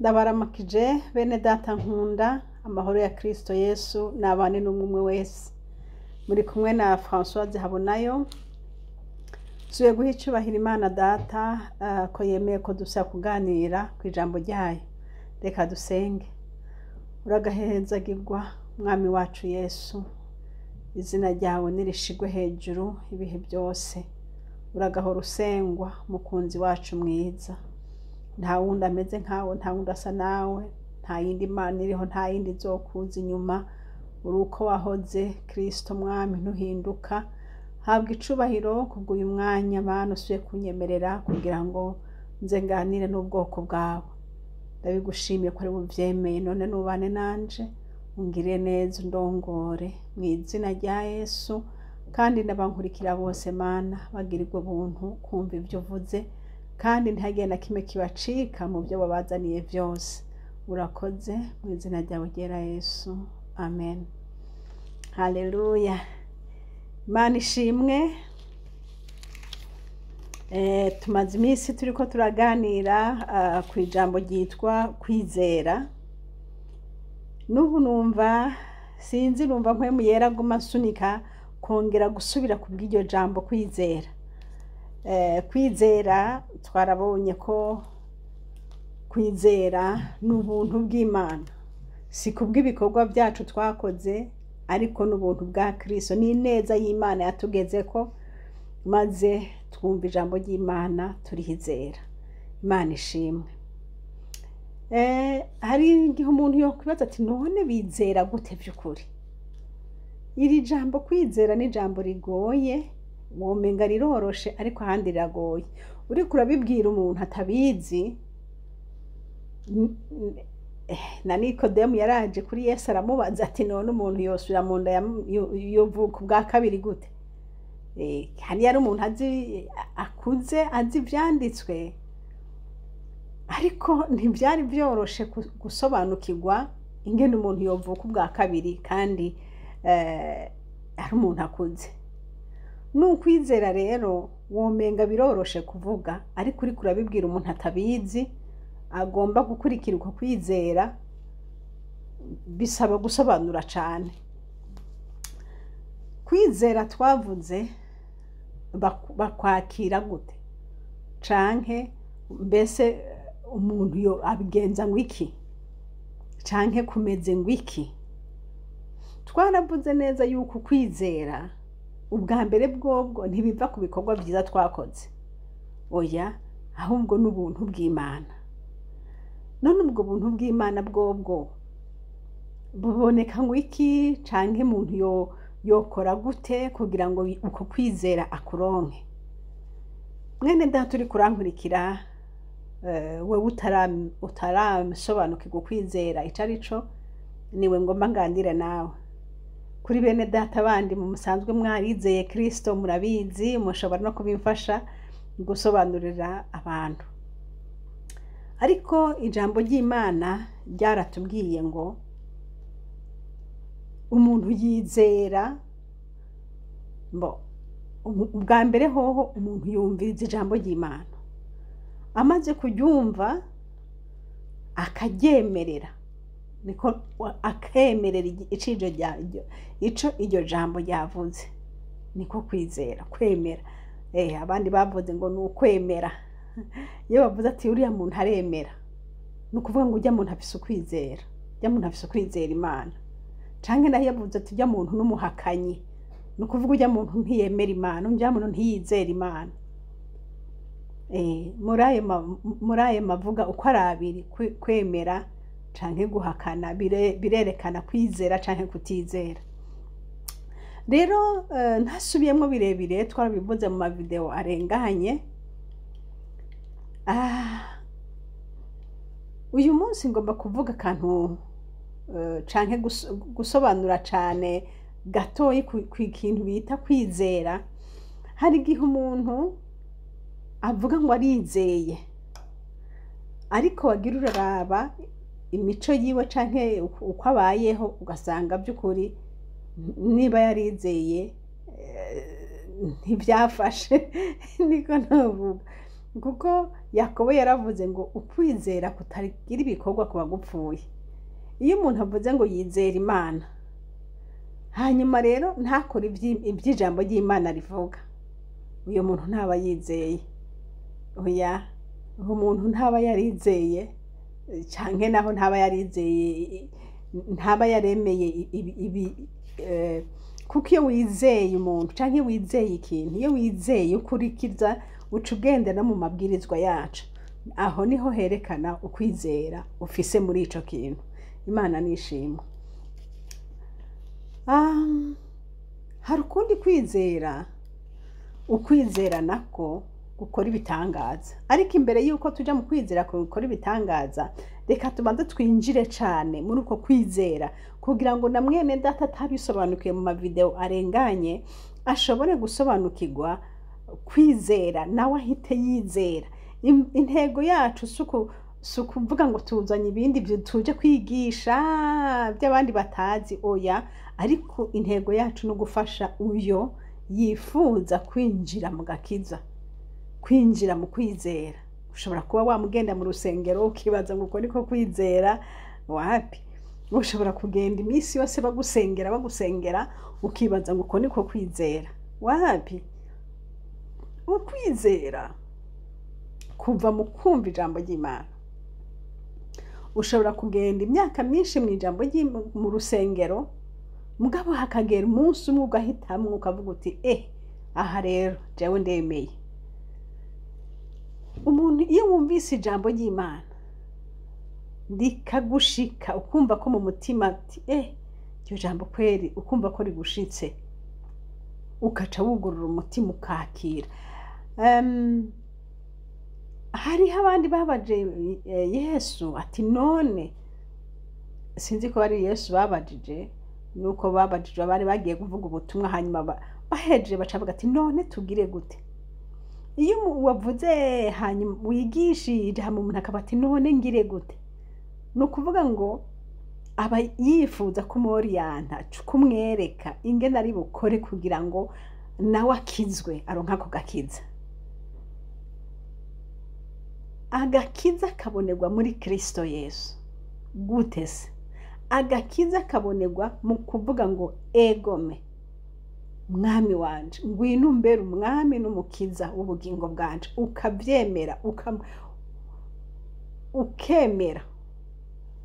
Ndabaramakije Benedata nkunda amahoro ya Kristo Yesu nabane n'umwe wese. Muri kumwe na Françoise Habonayo. Suye guha icubahiro Imana Data ko yemeye ko dusa kuganira ku ijambo ryayo. Reka dusenge. Uragahezagirwa mwami wacu Yesu. Izina ryawe nirishigwe hejuru ibihe byose. Uragahora usengwa mukunzi wacu mwiza. Nta wundi ameze nkawe, nta wundi asa nawe, nta yindi Imana iriho, nta yindi izokuza inyuma. Uri uko wahoze Kristo mwami ntuhinduka. Habwa icubahiro kubw'uyu mwanya abantu usuye kunyemerera kugira ngo nze nganire n'ubwoko bwawe. Ndabigushimiye ko ari buvyemeye, none nubane nanje ungire neza undongore mu izina rya Yesu, kandi n'abankurikira bose Mana bagirirwe buntu kumva ivyo uvuze, kandi ntihagire na kimwe kibacika mu byo babazaniye vyose. Urakoze mu izina ryawe ryera Yesu, amen. Haleluya. Imana ishimwe. Tumaze iminsi turiko turaganira ku ijambo ryitwa kwizera. N'ubu numva sinzi, numva mpwemu yera guma asunika kongera gusubira kubw'iryo jambo kwizera. Kwizera twarabonye ko kwizera n'ubuntu bw'Imana, si kubw'ibikorwa byacu twakoze, ariko n'ubuntu bwa Kristo, ni neza y'Imana yatugeze ko maze twumva ijambo ry'Imana turihizera. Imana ishimwe. Hari igihe umuntu yokwibaza ati none bizera gute by'ukuri? Iri jambo kwizera ni jambo rigoye, womenga riroroshe ariko ahandi riragoye. Uriko urabibwira umuntu atabizi, na Nikodemu yaraje kuri Yesu aramubaza ati none umuntu yosubira mu nda yovuka ubwa kabiri gute? Hani yari umuntu akuze azi ivyanditswe, ariko ntibyari byoroshe gusobanukirwa ingene umuntu yovuka ubwa kabiri kandi ari umuntu akuze. N'ukwizera rero womenga biroroshe kuvuga, ariko uriko urabibwira umuntu atabizi agomba gukurikira uko kwizera, bisaba gusobanura cane. Kwizera twavuze bakwakira gute? Canke mbese umuntu abigenza ngo iki? Canke kumeze ngo iki? Twaravuze neza yuko kwizera ubwa mbere bwobwo ntibiva ku bikorwa byiza twakoze, oya, ahubwo n'ubuntu bw'Imana. None ubwo buntu bw'Imana bwobwo buboneka ngo iki? Canke umuntu yokora gute kugira ngo uko kwizera akuronke? Mwene data uri kurankurikira, wewe utarasobanukirwa kwizera ico arico, niwe ngomba ngandire nawe. Kuri bene data bandi mu musanzwe mwarizeye Kristo murabizi, mushobora no kubimfasha gusobanurira abantu. Ariko ijambo ry'Imana ryaratubwiye ngo umuntu yizera, ubwa mbere hoho umuntu yumviriza ijambo ry'Imana, amaze kuryumva akagyemerera, niko akemerera ico iryo jambo ryavuze, niko kwizera, kwemera. Abandi bavuze ngo ni ukwemera. Iyo bavuze ati uriya muntu aremera, ni ukuvuga ngo ujya muntu afise ukwizera, ujya muntu afise ukwizera Imana. Canke naho yavuze ati ujya muntu n'umuhakanyi, ni ukuvuga ujya muntu ntiyemera Imana, ujya muntu ntiyizera Imana. Muri ayo mavuga uko ari abiri, kwemera canke guhakana, birerekana kwizera canke kutizera. Rero ntasubiyemo birebire, twarabivuze mu mavideo arenganye. Uyu munsi ngomba kuvuga akantu canke gusobanura cane gatoyi ku kintu bita kwizera. Hari igihe umuntu avuga ngo arizeye, ariko wagira uraraba imico yiwe canke uko abayeho ugasanga by'ukuri niba yarizeye ntibyafashe. Niko navuga, kuko Yakobo yaravuze ngo ukwizera kutagira ibikorwa kuba gupfuye. Iyo umuntu avuze ngo yizera Imana hanyuma rero ntakora iby'ijambo ry'Imana rivuga, uyo muntu ntaba yizeye. Oya, umuntu ntaba yarizeye, canke naho ntaba yarizeye, ntaba yaremeye kuko iyo wizeye umuntu canke wizeye ikintu, iyo wizeye ukurikiza uca ugendera mu mabwirizwa yacu, aho niho herekana ukwizera ufise muri ico kintu. Imana nishimwe. Hari ukundi kwizera, ukwizera nako gukora ibitangaza. Ariko imbere yuko tuja mu kwizera ko gukora ibitangaza, reka tubanze twinjire cane muri uko kwizera kugira ngo na mwene data atabisobanukiye mu mavideo arenganye ashobore gusobanukirwa kwizera nawe ahite yizera. Intego yacu sukuvuga ngo tuzanye ibindi tuje kwigisha by'abandi batazi, oya, ariko intego yacu no gufasha uyo yifuza kwinjira mu gakiza, kwinjira mu kwizera. Ushobora kuba wamugenda mu rusengero ukibaza ngo uko niko kwizera, wapi? Ushobora kugenda iminsi yose bagusengera ukibaza ngo uko niko kwizera, wapi? Ukwizera kuva mu kumva ijambo ry'Imana. Ushobora kugenda imyaka myinshi mu ijambo mu rusengero, mugabo hakagera umunsi umwe ugahitamwo ukavuga uti aha rero jewe ndemeye. Umuntu iyo wumvise ijambo ry'Imana rikagushika ukumva ko mu mutima ati iryo jambo kweri, ukumva ko rigushitse, ukaca wugurura umutima ukakira. Hariho abandi babaje Yesu ati none, sinzi ko ari Yesu babajije, nuko babajije bari bagiye kuvuga ubutumwa, hanyuma bahejeje bacavuga ati none tugire gute? Iyo wavuze hanyuma wigishije hama umuntu akaba ati none ngire gute? Nukuvuga ngo aba yifuza kumoriyanta, kumwereka ingene ari bukore kugira ngo nawe akizwe, aronka ko gakiza. Agakiza kabonerwa muri Kristo Yesu. Gute se? Agakiza kabonerwa mu kuvuga ngo egome, mwami wanje, ngwino umbere umwami n'umukiza w'ubugingo bwanje, ukavyemera, ukemera.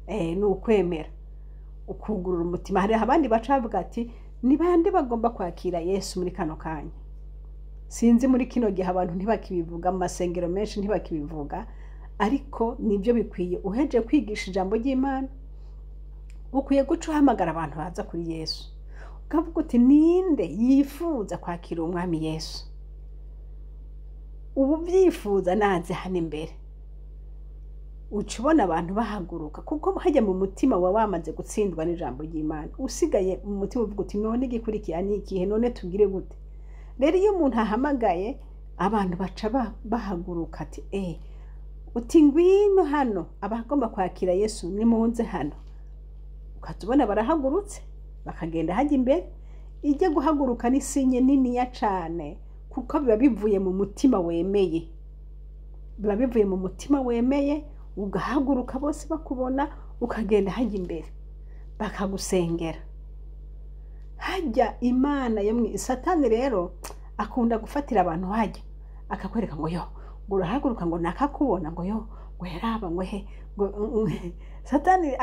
Ni ukwemera, ukugurura umutima. Hari abandi bacavuga ati ni bande bagomba kwakira Yesu muri kano kanya? Sinzi muri kino gihe abantu ntibakibivuga, mu masengero menshi ntibakibivuga, ariko nibyo bikwiye. Uheje kwigisha ijambo ry'Imana ukwiye guca uhamagara abantu baza kuri Yesu, ukavuga uti ninde yifuza kwakira umwami Yesu? Ubu byifuza naze hano imbere. Ucubona abantu bahaguruka kuko hajya mu mutima wa wamaze gutsindwa n'ijambo ry'Imana, usigaye mu mutima uvuga uti none gikurikira ni ikihe, none tugire gute? Rero iyo umuntu ahamagaye abantu baca bahaguruka ati uti ngwino hano, abagomba kwakira Yesu nimunze hano. Ukatubona barahagurutse bakagenda hajya imbere. Ijye guhaguruka ni sinye niniya cane kuko biba bivuye mu mutima wemeye, biba bivuye mu mutima wemeye. Ugahaguruka bose bakubona ukagenda hajya imbere bakagusengera. Hajya Imana yo Satani rero akunda gufatira abantu hajya akakwereka ngo yo ngo urahaguruka ngo nakakubona ngo yo ngo heraba ngo he ngo Satani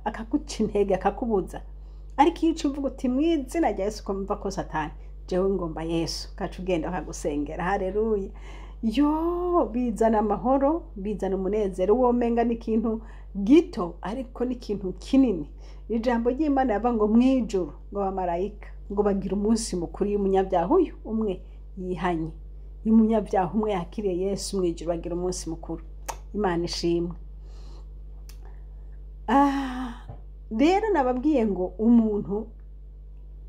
akaguca intege akakubuza. Ariko iyo uvuga uti mu izina rya Yesu, kumva ko Satani jewe ngomba Yesu, kacu ugenda akagusengera. Haleluya. Yo bizana amahoro, bizana umunezero. Womenga ni ikintu gito ariko ni ikintu kinini. Ijambo ry'Imana yava ngo mwijuru ngo abamarayika ngo bagira umunsi mukuru y'umunyabyaha uyu umwe yihanye. Umunyabyaha umwe yakiriye Yesu mwijuru bagira umunsi mukuru. Imana ishimwe. Rero nababwiye ngo umuntu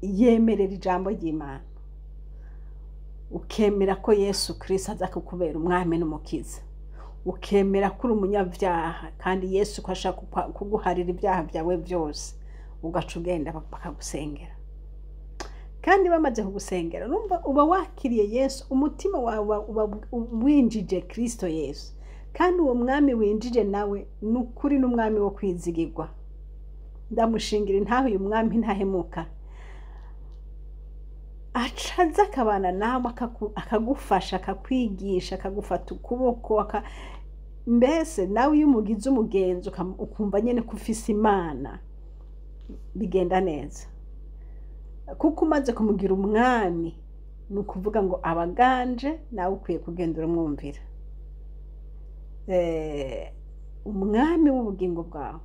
yemerera ijambo ry'Imana, ukemera ko Yesu Kristo aza kukubera umwami n'umukiza, ukemera ko uri umunyabyaha kandi Yesu ko ashaka kuguharira ibyaha byawe byose, ugaca ugenda bakagusengera. Kandi bamaze kugusengera numva uba wakiriye Yesu, umutima wawe uba winjije Kristo Yesu. kandi uwo mwami winjije nawe n'ukuri n'umwami wo kwizigirwa. Ndamushingira intahe uyu mwami ntahemuka, acaza akabana nawe akagufasha, akakwigisha, akagufata ukuboko, mbese nawe iyo umugize umugenzo ukumva nyene ko ufise Imana bigenda neza, kuko umaze kumugira umwami ni ukuvuga ngo abaganje nawe ukwiye kugenda uramwumvira. Umwami w'ubugingo bwawe,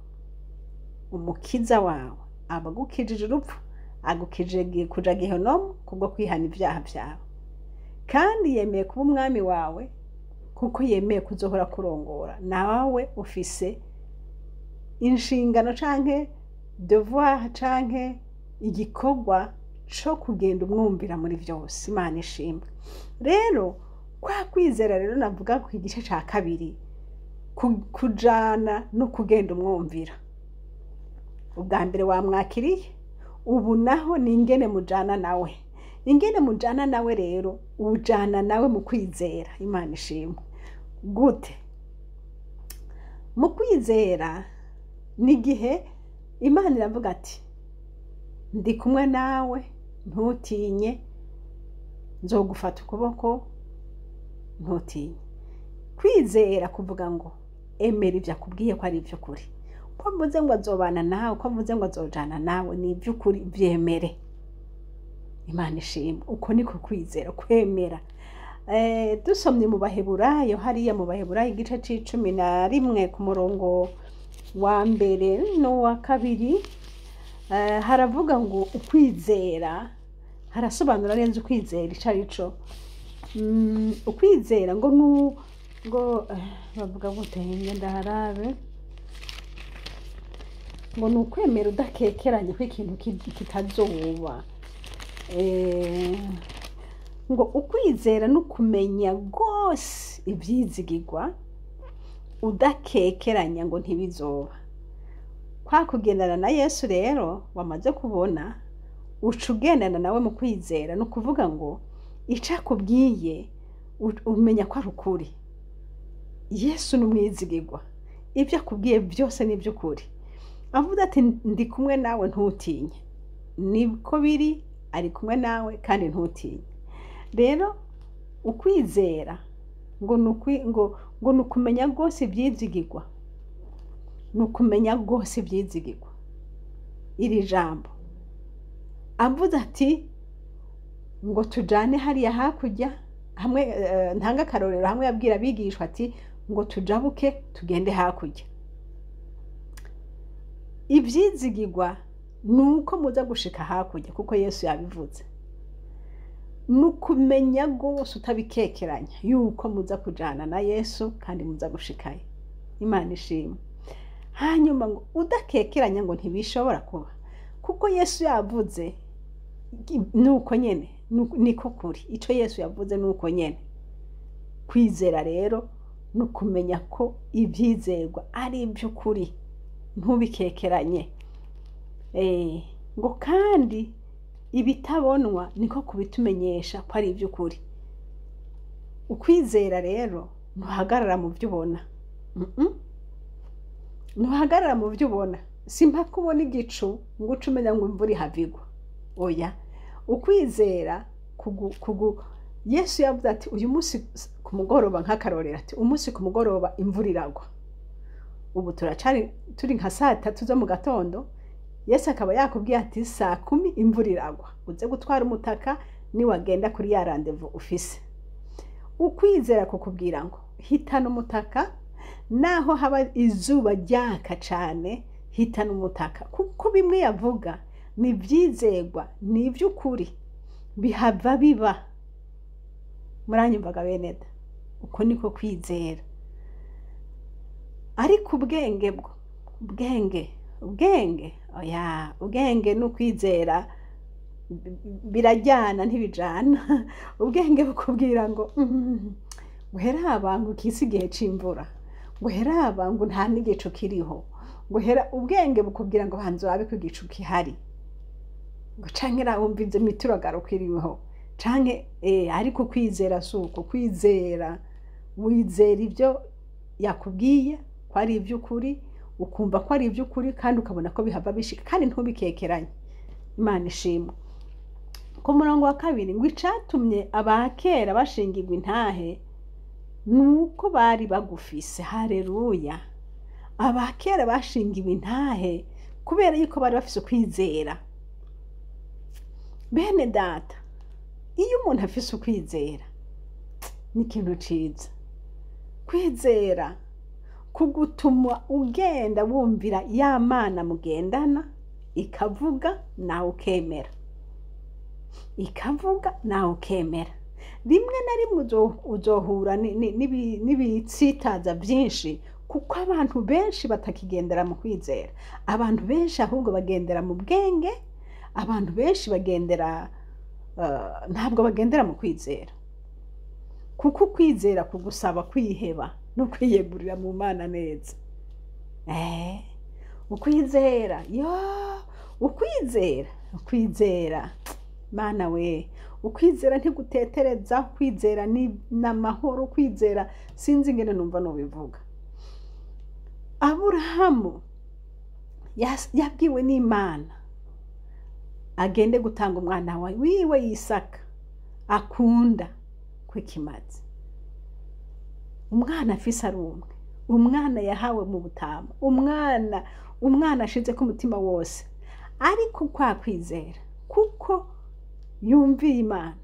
umukiza wawe, abagukijije urupfu, agukijije kuja Gehinomu kubwo kwihana ivyaha vyawe, kandi yemeye kuba umwami wawe kuko yemeye kuzohora kurongora. Nawe ufise inshingano canke devoir canke igikorwa co kugenda umwumvira muri vyose. Imana ishimwe. Rero kwa kwizera rero navuga ku igice ca kabiri, kujana no kugenda umwumvira. Ubwa mbere wamwakiriye, ubu naho ni ingene mujana nawe. Ingene mujana nawe rero, ujana nawe mu kwizera. Imana ishimwe. Gute? Mu kwizera ni igihe Imana iravuga ati ndi kumwe nawe, ntutinye, nzogufata ukuboko, ntutinye. Kwizera kuvuga ngo emera ivyo akubwiye ko ari ivy'ukuri. Ko mvuze ngo azobana nawe, ko mvuze ngo azojana nawe, ni ivy'ukuri, vyemere. Imana ishimwe. Uko niko kwizera, kwemera. Dusomye mu Baheburayo, hariya mu Baheburayo igice c'11 ku murongo wa mbere no wa kabiri, haravuga ngo ukwizera, harasobanura neza ukwizera ico arico. Ukwizera ngo bavuga gute, ndaharabe, ngo ni ukwemera udakekeranye ko ikintu kitazoba. Ngo ukwizera n'ukumenya gose ivyizigirwa, udakekeranya ngo ntibizoba. Kwa kugendana na Yesu rero wamaze kubona, uca ugendana nawe mu kwizera, no kuvuga ngo ico akubwiye umenya ko ari ukuri. Yesu n'umwizigirwa, ivyo akubwiye byose ni ivy'ukuri. Avuga ati ndi kumwe nawe, ntutinye. Niko biri, ari kumwe nawe kandi ntutinye. Rero ukwizera ngo nukumenya gose ivyizigirwa, nukumenya gose ivyizigirwa. Iri jambo avuze ati ngo tujane hariya hakurya, hamwe ntanga karorero, hamwe yabwira abigishwa ati ngo tujabuke tugende hakurya. Ivyizigirwa nuko muza gushika hakurya, kuko Yesu yabivuze. Nukumenya gose utabikekeranya yuko muza kujana na Yesu kandi muza gushikayo. Imana ishimwe. Hanyuma ngo udakekeranya ngo ntibishobora kuba, kuko Yesu yavuze nuko nyene, niko kuri. Ico Yesu yavuze nuko nyene. Kwizera rero nukumenya ko ivyizerwa ari ivy'ukuri, ntubikekeranye. Ngo kandi ibitabonwa niko kubitumenyesha ko ari ivy'ukuri. Ukwizera rero ntuhagarara mu vyo ubona. Ntuhagarara mu vyo ubona. Simpa kubona igicu ngo uce umenya ngo imvura ihavigwa. Oya. Ukwizera Yesu yavuze ati uyu munsi ku mugoroba, nk'akarorero ati umunsi ku mugoroba imvura iragwa. Ubu turi nka 3:00 zo mu gatondo, Yesu akaba yakubwiye ati 10:00 imvura iragwa, uze gutwara umutaka ni wagenda kuri ya rendezvous ufise. Ukwizera kukubwira ngo hitana umutaka, naho haba izuba ryaka cane, hitana umutaka, kuko bimwe yavuga ni vyizerwa, ni ivy'ukuri, bihava biba. Muranyumvaga Benedata? Uko niko kwizera. Ariko ubwenge oya, ubwenge n'ukwizera birajyana ntibijana. Ubwenge bukubwira ngo guhera abantu kisi gihe c'imvura, guhera abantu nta n'igicu kiriho, guhera ubwenge bukubwira ngo hanze wabe ko igicu kihari, ngo canke wumvize mituragaro kwiriho, canke ariko kwizera suko kwizera, wizera yakubwiye ko ari ivy'ukuri, ukumva ko ari ivy'ukuri kandi ukabona ko bihava bishika kandi ntubikekeranye. Imana ishimwe. Ku murongo wa 2 ngo icatumye abakera bashingirwa intahe nuko bari bagufise. Haleluya. Abakera bashingiwe intahe kubera yuko bari bafise ukwizera. Benedata, iyo umuntu afise ukwizera ni ikintu ciza. Kwizera kugutuma ugenda wumvira ya Mana mugendana, ikavuga nawe ukemera. Ikavuga nawe ukemera. Rimwe na rimwe uzohura n'ibitsitaza byinshi, kuko abantu benshi batakigendera mu kwizera. Abantu benshi ahubwo bagendera mu bwenge, abantu benshi bagendera ntabwo bagendera mu kwizera. Kuko kwizera kugusaba kwiheba no kwiyegurira mu Mana neza. Ukwizera, ukwizera Mana we, ukwizera ntigutetereza, kwizera ni namahoro, kwizera sinzi ingene numva no bivuga. Aburahamu yabwiwe n'Imana agende gutanga umwana wiwe Isaka akunda kw'ikimazi. Umwana afise ari umwe, umwana yahawe mu butama, umwana ashize ku mutima wose, ariko kwa kwizera kuko yumviye Imana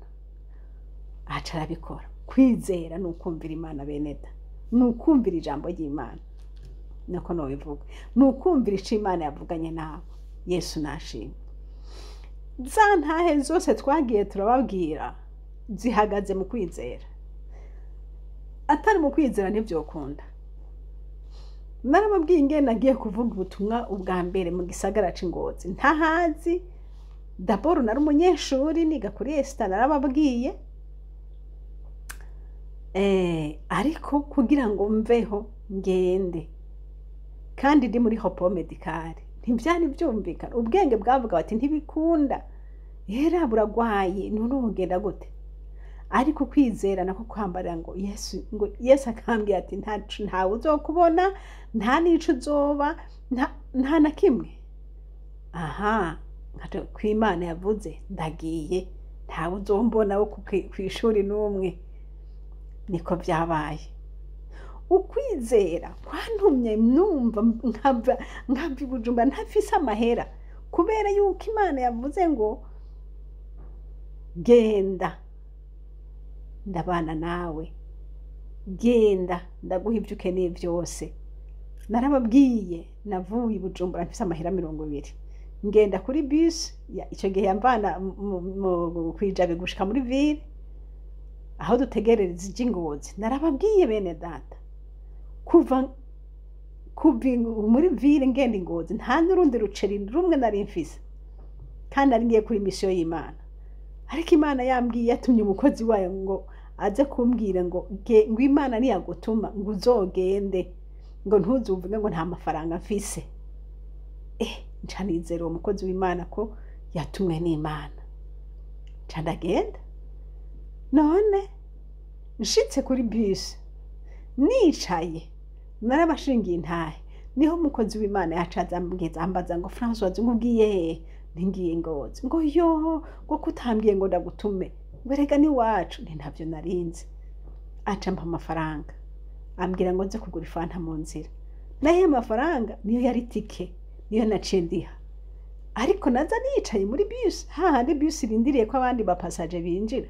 aca arabikora. Kwizera ni ukumvira Imana Beneda, ni ukumvira ijambo ry'Imana, nako no bivuga, ni ukumvira ico Imana yavuganye nawe. Yesu nashimwe. Za ntahe zose twagiye turababwira zihagaze mu kwizera. Atari mu kwizera ntivyokunda. Narababwiye ingene nagiye kuvuga ubutumwa ubwa mbere mu gisagara c'Ingozi. Ntahazi, d'abord nari umunyeshuri niga kuri Esta, narababwiye. Ariko kugira ngo mveho ngende kandi ndi muri hopo medicale ntivyari byumvikana. Ubwenge bwavuga bati ntibikunda, era buragwaye, none ugenda gute? Ariko kwizera nako kwambara ngo Yesu akambwira ati ntawe uzokubona, nta nico uzoba, nta na kimwe. Kw'Imana yavuze ndagiye, ntawe uzombona wo kw'ishuri n'umwe. Niko vyabaye. Ukwizera kwantumye numva nkava Bujumbura ntafise amahera, kubera yuko Imana yavuze ngo genda ndabana nawe, genda ndaguha ivyo ukeneye vyose. Narababwiye navuye Bujumbura ntafise amahera 20, ngenda kuri bus ico gihe yamvana kwijabe gushika muri ville aho dutegerereza ijingozi. Narababwiye Benedata, kuva muri ville ngenda Ingozi nta n'urundi ruceri rumwe nari mfise, kandi ari ngiye kuri mission y'Imana. Ariko Imana yambwiye, yatumye umukozi wayo ngo aze kumbwira ngo Imana niyagutuma ngo uzogende, ngo ntuzuvuge ngo nta mafaranga mfise. Nca nizera uwo mukozi w'Imana ko yatumwe n'Imana. Nca ndagenda. None nshitse kuri bus nicaye narabashingiye intahe, niho umukozi w'Imana yacaza ambaza ngo François ngubwiye ntingiye Ngozi. Ngo ngo kutambwiye ngo ndagutume, werega ni wacu. Ntavyo narinzi. Aca mpa amafaranga ambwira ngo nze kugura ifanta mu nzira. Naye amafaranga niyo yari tike, niyo naciye ndiha. Ariko naza nicaye muri bus, hahandi bus irindiriye ko abandi bapasaje binjira.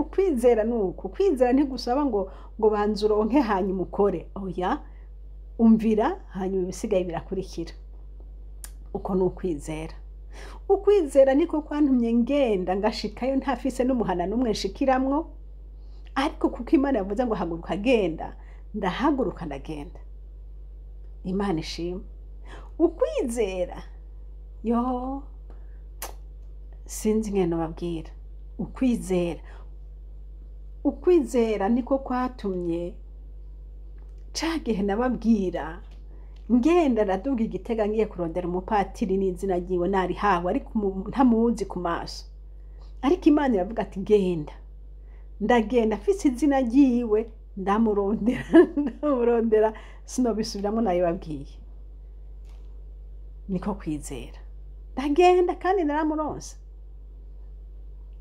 Ukwizera nuko. Ukwizera ntigusaba ngo banze uronke hanyuma ukore. Oya, umvira hanyuma ibisigaye birakurikira. Uko ni ukwizera. Ukwizera niko kwantumye ngenda ngashikayo ntafise n'umuhana n'umwe nshikiramwo. Ariko kuko Imana yavuze ngo haguruka genda, ndahaguruka ndagenda. Imana ishimwe. Ukwizera sinzi ngene babwira. Ukwizera niko kwatumye cagihe nababwira ngenda ndaduga Igitega ngiye kurondera umupatiri n'izina ryiwe nari hawe, ariko ntamuzi ku maso. Ariko Imana iravuga ati genda. Ndagenda afise izina ryiwe ndamurondera sinobisubiramo nayo babwiye niko kwizera ndagenda kandi naramuronse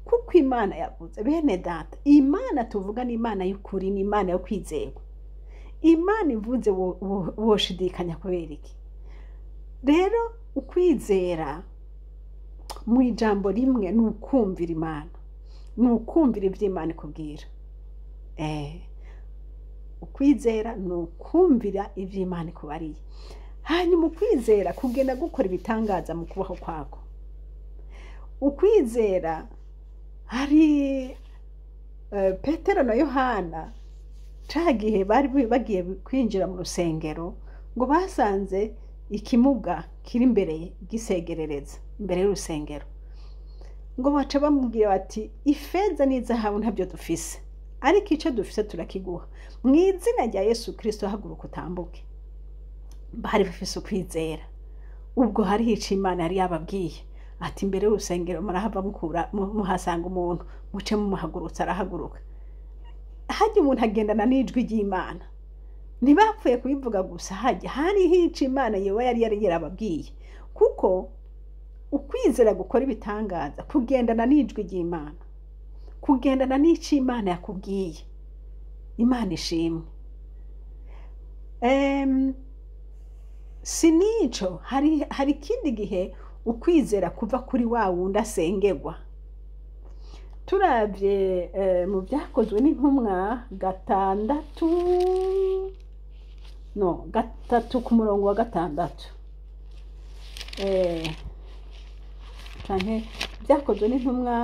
kuko Imana yavuze bene data Imana tuvuga ni Imana y'ukuri ni Imana yo kwizerwa Imana ivuze woshidikanya kubera iki rero ukwizera mu ijambo rimwe ni ukumvira Imana ni ukumvira ivyo Imana ikubwira ukwizera ni ukumvira ivyo Imana ikubariye hanyuma ukwizera kugenda gukora ibitangaza mu kubaho kwako ukwizera hari Petero na Yohana cagihe bari bagiye kwinjira mu rusengero ngo basanze ikimuga kiri imbere gisegerereza imbere y'urusengero ngo baca bamubwira bati ifeza n'izahabu ntabyo dufise ariko ico dufise turakiguha mu izina rya Yesu Kristo haguruka utambuke bari bafise ukwizera ubwo hari hica Imana yari yababwiye ati imbere y'urusengero murahava muhasanga umuntu muce mumuhagurutsa arahaguruka hajya umuntu agendana n'ijwi ry'Imana ntibapfuye kubivuga gusa hajya hari hica Imana yewe yari yarababwiye kuko ukwizera gukora ibitangaza kugendana n'ijwi ry'Imana kugendana n'ico Imana yakubwiye Imana ishimwe sinico hari ikindi gihe ukwizera kuva kuri wa wundi asengerwa turavye mu byakozwe n'intumwa gatatu ku murongo wa 6 canke byakozwe n'intumwa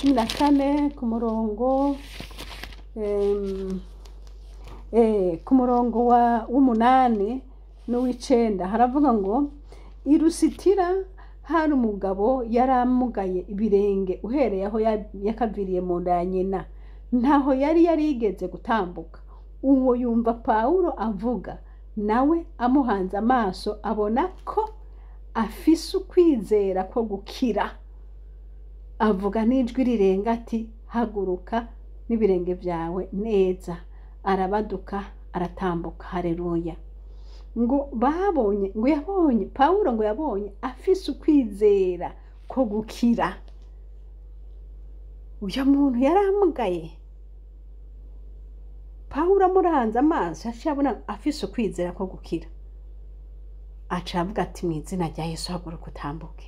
14 ku murongo ku murongo w'umunani n'uw'icenda haravuga ngo irusitira hari umugabo yaramugaye ibirenge uhereye aho yakaviriye mu nda ya nyina ntaho yari yarigeze gutambuka uwo yumva Pawulo avuga nawe amuhanze amaso abona ko afise ukwizera ko gukira avuga n'ijwi rirenga ati haguruka n'ibirenge byawe neza arabaduka aratambuka haleluya ngo yabonye Pawulo ngo yabonye afise ukwizera ko gukira uyo muntu yaramugaye Pawulo amuranze amaso yabona afise ukwizera ko gukira aca avuga ati mu izina rya Yesu haguruka utambuke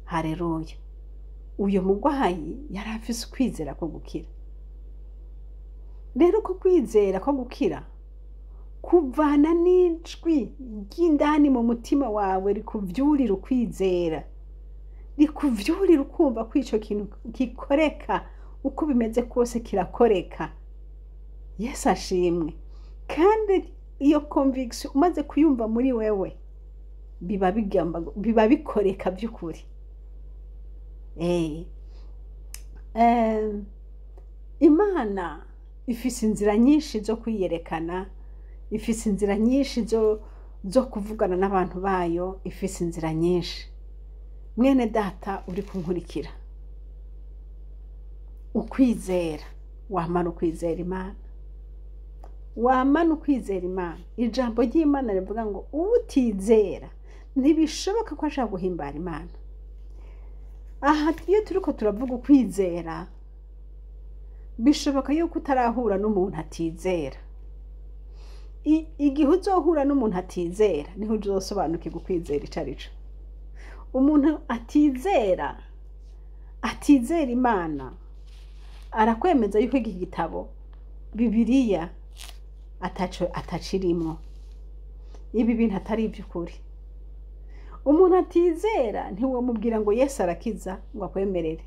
haleluya uyo mugwayi yari afise ukwizera ko gukira rero ko kwizera ko gukira kuvana n'ijwi ry'indani mu mutima wawe rikuvyurira ukwizera rikuvyurira ukumva ko ico kintu gikoreka uko bimeze kose kirakoreka Yesu ashimwe kandi iyo conviction umaze kuyumva muri wewe biba bikoreka by'ukuri Imana ifise inzira nyinshi zo kwiyerekana ifise inzira nyinshi zo kuvugana n'abantu bayo ifise inzira nyinshi mwene data uri kunkurikira ukwizera wamana ukwizera Imana ijambo ry'Imana rivuga ngo uwutizera ntibishoboka ko ashaka guhimbara Imana aha iyo turiko turavuga ukwizera bishoboka yuko utarahura n'umuntu atizera igihe uzohura n'umuntu atizera niho uzosobanukirwa ukwizera ico arico umuntu atizera Imana arakwemeza yuko iki gitabo Bibiliya atacirimwo ibi bintu atari ivy'ukuri umuntu atizera ntiwomubwira ngo Yesu arakiza ngo akwemerere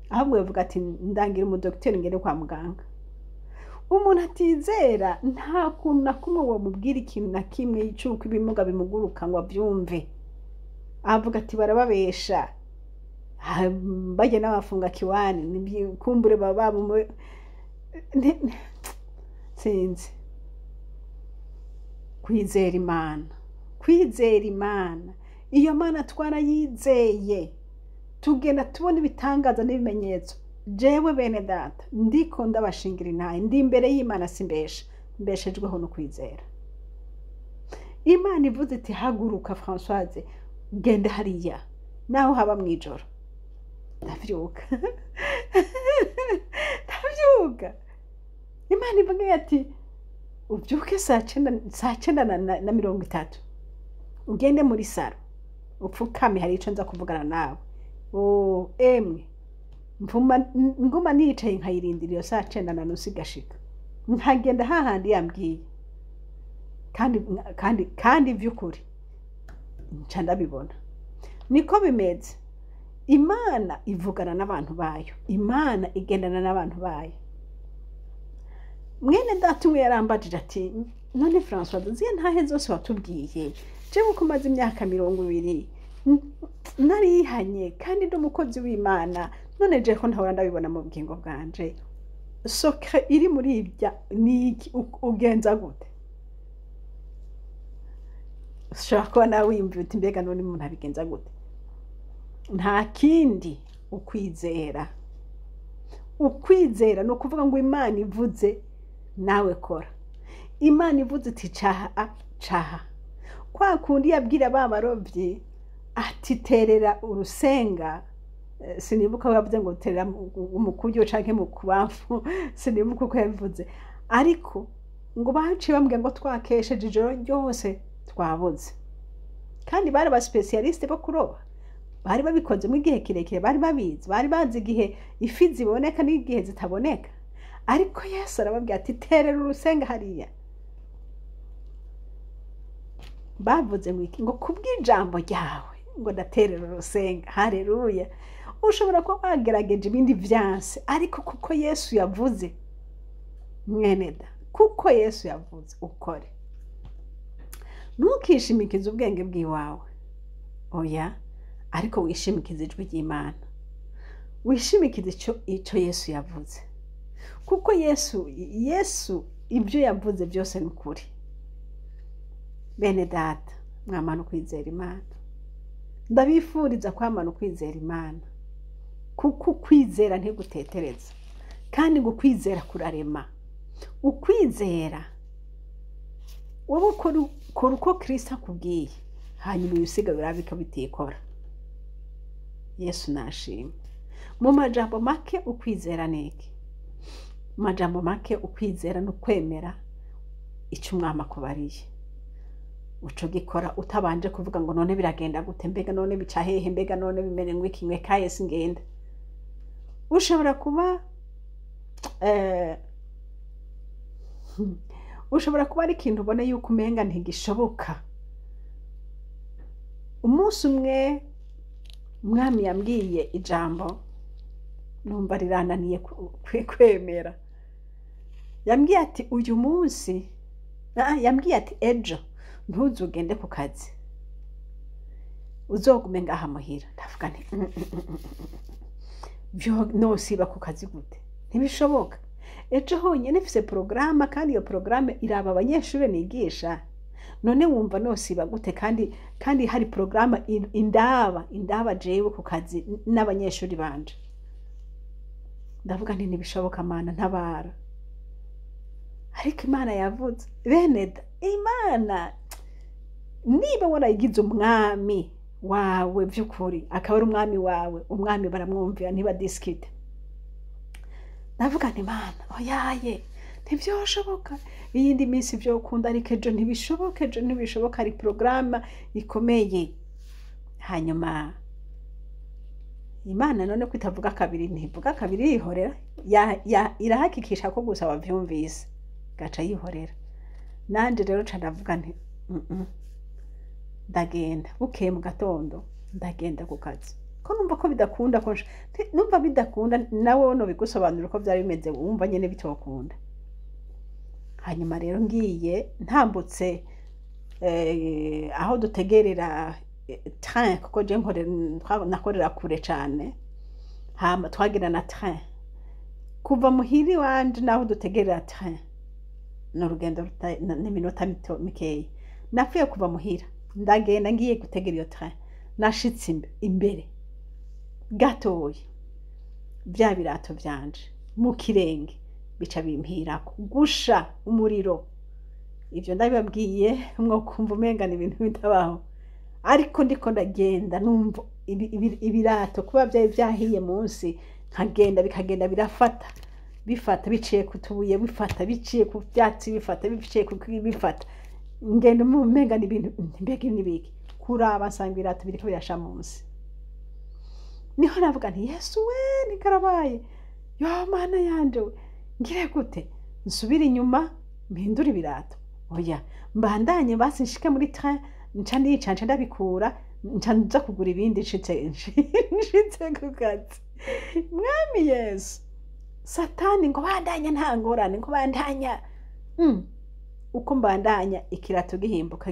ahubwo yavuga ati ndangira umudokiteri ngende kwa muganga umuntu atizera nta kuntu na kumwe womubwira ikintu na kimwe cy'uko ibimuga bimuguruka ngo avyumve avuga ati barababesha bajye n'abafunga kiwani kumbure baba sinzi kwizera Imana iyo Mana twarayizeye tugenda tubona ibitangaza n'ibimenyetso. Jewe Benedata ndiko ndabashingira intahe, ndi imbere y'Imana simbesha, mbeshejweho no kwizera. Imana ivuze iti haguruka Françoise gende hariya naho haba mwijoro, ndavyuka. Ndavyuka. Imana ivuga ati ubyuke saa 9:30 ugende muri saro upfukame, hari ico nza kuvugana nawe. Emwe nguma nicaye nkayirindira iyo saa 9:30 igashika, nkagenda hahandi yambwiye, kandi vy'ukuri nca ndabibona. Niko bimeze. Imana ivugana n'abantu bayo, Imana igendana n'abantu bayo. Mwene data umwe yarambajije ati none François ziye ntahe zose watubwiye, jewe uko maze imyaka 20 narihanye kandi ndi umukozi w'Imana, none je ko ntahora ndabibona mu bugingo bwanje, secret iri muri ibya niki ugenza gute? Shaka nawe wimva uti mbega none umuntu abigenza gute? Nta kindi ukwizera. Ukwizera no kuvuga ngo Imana ivuze nawe kora. Imana ivuze iti caha. Kwa kundi yabwira babarovyi ati terera urusenga, sinibuka bavuze ngo terera umukuryo canke mu kubamfu, sinibuka uko yabivuze, ariko ngo baciye bambwiye ngo twakesheje ijoro ryose twaboze. Kandi bari ba specialiste bo kuroba, bari babikoze mu gihe kirekire, bari babizi, bari bazi igihe ifi ziboneka n'igihe zitaboneka. Ariko Yesu arababwira ati terera urusenga hariya. Bavuze ngo kubw'ijambo ryawe ngo ndaterera urusenga. Haleluya. Ushobora kuba wagerageje ibindi vyanse, ariko kuko Yesu yavuze, mweneda, kuko Yesu yavuze ukore. Ntukishimikize ubwenge bw'iwawe, oya, ariko wishimikize ijwi ry'Imana. Wishimikize ico Yesu yavuze, kuko Yesu ibyo yavuze byose ni ukuri. Benedata mwamana ukwizera Imana, ndabifuriza kwamana ukwizera Imana, kuko ukwizera ntigutetereza, kandi ngo ukwizera kurarema. Ukwizera wowe kora uko Kristo akubwiye, hanyuma ibisiga birabika bitikora. Yesu nashimwe. Mu majambo make ukwizera niki? Mu majambo make ukwizera no kwemera icyo Umwami akubariye, uco gikora utabanje kuvuga ngo none biragenda gute, mbega none bica hehe, mbega none bimene ngwiki ngwe kaye singenda. Ushobora kuba ari ikintu ubona yuko umenga ntigishoboka. Umunsi umwe Umwami yambwiye ijambo numva rirananiye kwemera. Yambwiye ati uyu munsi, yambwiye ati ejo ntuzugende ku kazi, uzogume ngaha muhira. Ndavuga nti byo nosiba ku kazi gute? Ntibishoboka. Ejo honyine mfise programa, kandi iyo programa iraba abanyeshuri nigisha. None wumva nosiba gute? kandi hari programa indaba jewe ku kazi n'abanyeshuri banje. Ndavuga nti ntibishoboka Mana, ntabara. Ariko Imana yavuze. Beneda, Imana niba warayigize umwami wawe by'ukuri, akaba ari umwami wawe, umwami baramwumvira ntiba diskite. Ndavuga nti Mana, oyaye ntibyoshoboka, iyindi minsi byo ukunda, ariko ejo ntibishoboka, ari programa ikomeye. Hanyuma Imana none kwitavuga kabiri, ntivuga kabiri, yihorera, irahakikisha ko gusa wavyumvise gaca yihorera. Nanje rero ca ndavuga nti ndagenda. Bukeye mu gatondo ndagenda ku kazi, ko numva ko bidakunda, ko numva bidakunda, nawe no bigusobanura ko byari bimeze, wumva nyene bitokunda. Hanyuma rero ngiye ntambutse aho dutegerera train, kuko je nakorera kure cyane, hama twagira na train kuva muhiri wanje naho dutegerera train, n'urugendo n'iminota mikeya. Napfuye kuva muhira ndagenda ngiye gutegera iyo train nashitse imbere gatoya bya birato byanje mu kirenge bica bimpirako gusha umuriro. Ivyo ndabibabwiye mwo kumva umengana ibintu bitabaho, ariko ndiko ndagenda numva ibirato kuba byari byahiye munsi, nkagenda bikagenda bifata biciye ku tubuye, bifata biciye ku byatsi, bifata biciye ku bifata, ngenda umengana ibintu mbega n'ibiki, kuraba nsanga ibirato biriko birasha munsi. Niho navuga nti Yesu we nikarabaye, yo Mana yanje ngire gute, nsubira inyuma mpindura ibirato? Oya, mbandanye basi nshike muri train, nca ndica ndabikura, nca nza kugura ibindi nshitse ku kazi. Mwami Yesu, Satani ngo bandanya nta ngorane, ngo bandanya uko mbandanya ikirato gihimbuka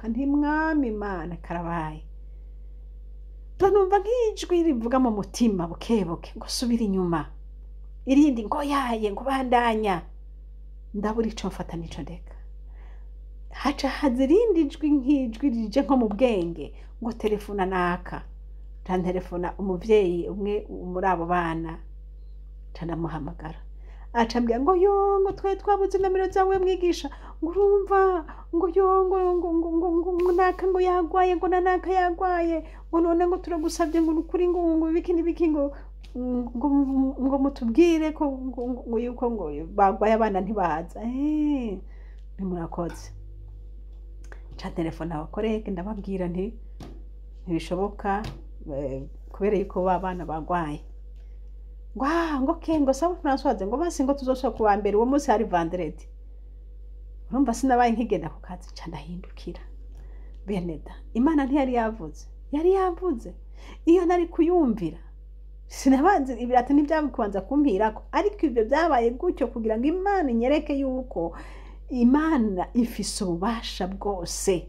nti Mwami Imana karabaye. Numva nk'ijwi rivuga mu mutima bukebuke ngo subira inyuma, irindi ngo yaye ngo bandanya. Ndabura ico mfata nico ndeka, haca haza irindi jwi nk'ijwi rije nko mu bwenge ngo telefona naka. Telefona umuvyeyi umwe muri abo bana, ndamuhamagara acambwira ngo yo ngo twabuze nomero zawe mwigisha, ngo urumva ngo yo ngo naka ngo yagwaye, ngo nanaka yagwaye, ngo none ngo turagusabye ngo ukuri ngo biki ngo mutubwire ko ngo yuko ngo bagwaye abana ntibaza. Nimurakoze. Cha telefone abakorege ndababwira nti ntibishoboka kubera yuko babana bagwaye. Ngo kengo saba Françoise ngo basi ngo tuzosohoka kuwa mbere uwo munsi hari vendredi. Urumva sinabaye nkigenda ku kazi, ca ndahindukira. Benedata, Imana ntiyari yavuze, yari yavuze. Iyo nari kuyumvira sinabanze ibirata n'ibyabikubanza kumpirako, ariko ibyo byabaye gutyo kugira ngo Imana inyereke yuko Imana ifise ububasha bwose.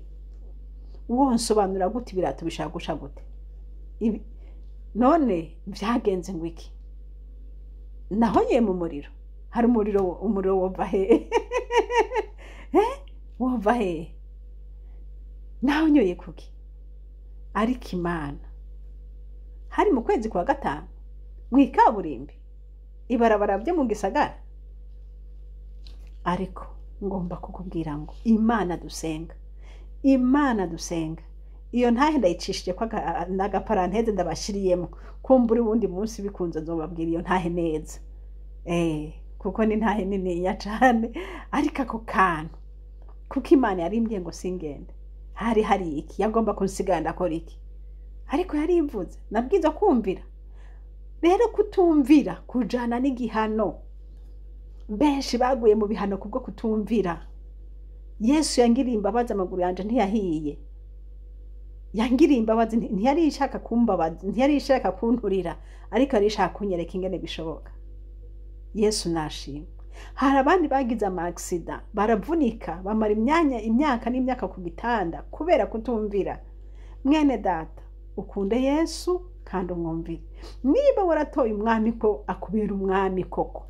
Uwo nsobanura gute ibirato bishaka gusha gute? None byagenze ngo iki? Naho ye mu muriro, hari umuriro wova he? Wova he? Naho nyoye kuki? Ariko Imana hari mu kwezi kwa gatanu mwikaburimbi ibarabara byo mu gisagara. Ariko ngomba kukubwira ngo Imana dusenga, Imana dusenga, iyo ntahe ndayicishije kwa n'agaparanteze ndabashiriyemo, kumbura ubundi munsi bikunze nzobabwira iyo ntahe neza. Kuko ni ntahe nini ya cyane, ariko ako kantu kuko Imana yarimbye ngo singende, hari iki yagomba kunsigana ndakora iki, ariko yarivuze nabwiza kumvira. Rero kutumvira kujana n'igihano, benshi baguye mu bihano kubwo kutumvira. Yesu yangiriye imbabazi, amaguru yanje ntiyahiye, yangiriye imbabazi, ntiyari ishaka kumbabaza, ntiyari ishaka kunturira, ariko yari ishaka kunyereka ingene bishoboka. Yesu nashimwe. Hari abandi bagize amaksida baravunika, bamara imyaka n'imyaka ku gitanda kubera kutumvira. Mwene data, ukunde Yesu kandi umwumvire. Niba waratoye umwami ko akubera umwami koko,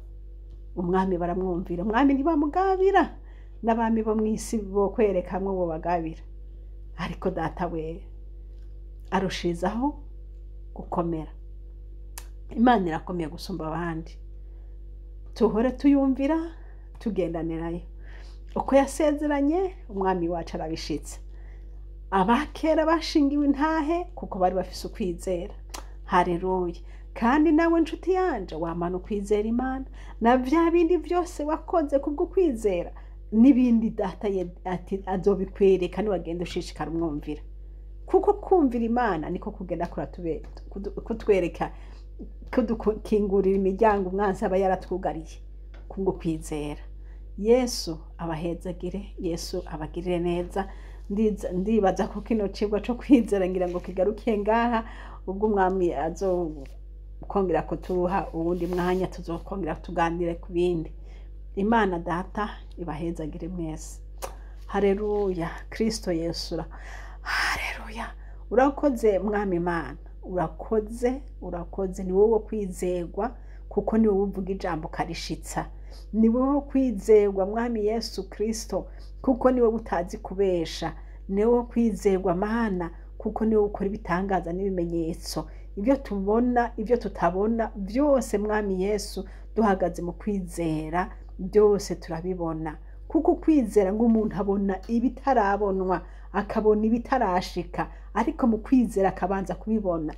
umwami baramwumvira, umwami ntibamugabira, n'abami bo mwisi bo kwerekamwe bo bagabira. Ariko data we arushizaho gukomera. Imana irakomeye gusumba abandi, tuhore tuyumvira, tugendanirayo uko yasezeranye. Umwami wacu arabishitse. Abakera bashingiwe intahe kuko bari bafise ukwizera. Haleluya. Kandi nawe nshuti yanje wamana ukwizera Imana, na vya bindi vyose wakoze kubwo kwizera n'ibindi data ati azobikwereka ni wagenda ushishikara umwumvira. Kuko kumvira Imana niko kugenda kutwereka, kudukingurira imiryango umwanzi aba yaratwugariye kubwo kwizera. Yesu abahezagire, Yesu abagirire neza. Ndibaza ko kino cigwa cyo kwizera ngira ngo kigarukiye ngaha, ubwo umwami azokongera kutuha uwundi mwanya tuzokongera tuganire ku bindi. Imana data ibahezagire mwese. Haleluya. Kristo Yesu, haleluya. Urakoze mwami Imana, urakoze, ni wowe kwizerwa kuko ni wowe uvuga ijambo karishitsa. Ni wowe kwizerwa mwami Yesu Kristo kuko ni wowe utazi kubesha. niwe kwizerwa Mana, kuko niwe ukora ibitangaza n'ibimenyetso, ibyo tubona ibyo tutabona byose mwami Yesu, duhagaze mu kwizera byose turabibona, kuko kwizera ngo umuntu abona ibitarabonwa, akabona ibitarashika, ariko mu kwizera akabanza kubibona.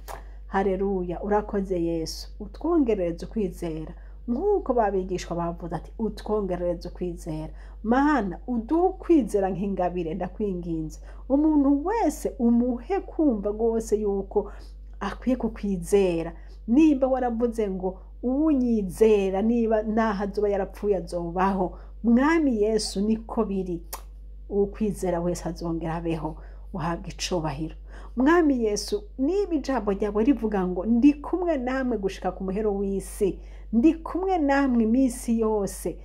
Haleluya, urakoze Yesu, utwongerereze ukwizera nk'uko babigishwa bavuze ati utwongerereze ukwizera. Mana, uduhe ukwizera nk'ingabire, ndakwinginze umuntu wese umuhe kumva rwose yuko akwiye kukwizera. Niba waravuze ngo uwunyizera niba naho azoba yarapfuye azobaho, mwami Yesu niko biri, ukwizera wese azongera abeho, uhabwe icubahiro. Mwami Yesu, niba ijambo ryawe rivuga ngo ndi kumwe namwe gushika ku muhero w'isi, ndi kumwe namwe iminsi yose,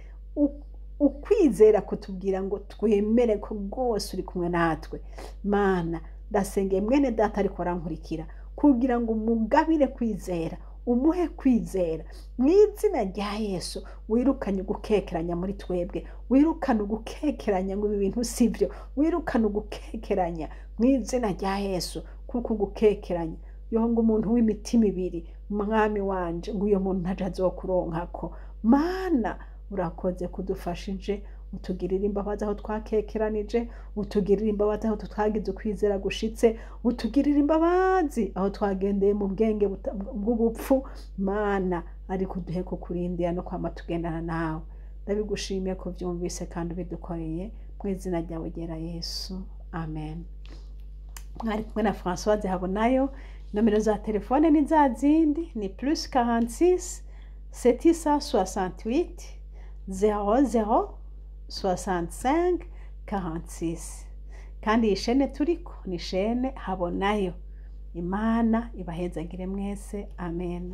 ukwizera kutubwira ngo twemere ko rwose uri kumwe natwe. Mana, ndasengeye mwene data ariko arankurikira kugira ngo umugabire kwizera, umuhe kwizera mu izina rya Yesu. Wirukanye ugukekeranya muri twebwe, wirukane ugukekeranya ngo ibi bintu sivyo, wirukane ugukekeranya mu izina rya Yesu, kuko ugukekeranya yonga umuntu w'imitima ibiri, mwami wanje, ngo uyo muntu ntaje azokuronkako. Mana, urakoze kudufashije, utugirira imbabazi aho twakekeranije, utugirira imbabazi aho tutagize ukwizera gushitse, utugirira imbabazi aho twagendeye mu bwenge bw'ubupfu. Mana, ariko uduhe kukurindira no kwama tugendana nawe. Ndabigushimiye ko byumvise kandi ubidukoreye, mu izina ryawe ryera Yesu, amen. Mwari kumwe na Françoise Habonayo. Nomero za telefone ni za zindi, ni +46 768 00 65 46. Kandi iyi shene turiko ni Chaine Habonayo. Imana ibahezagire mwese, amen.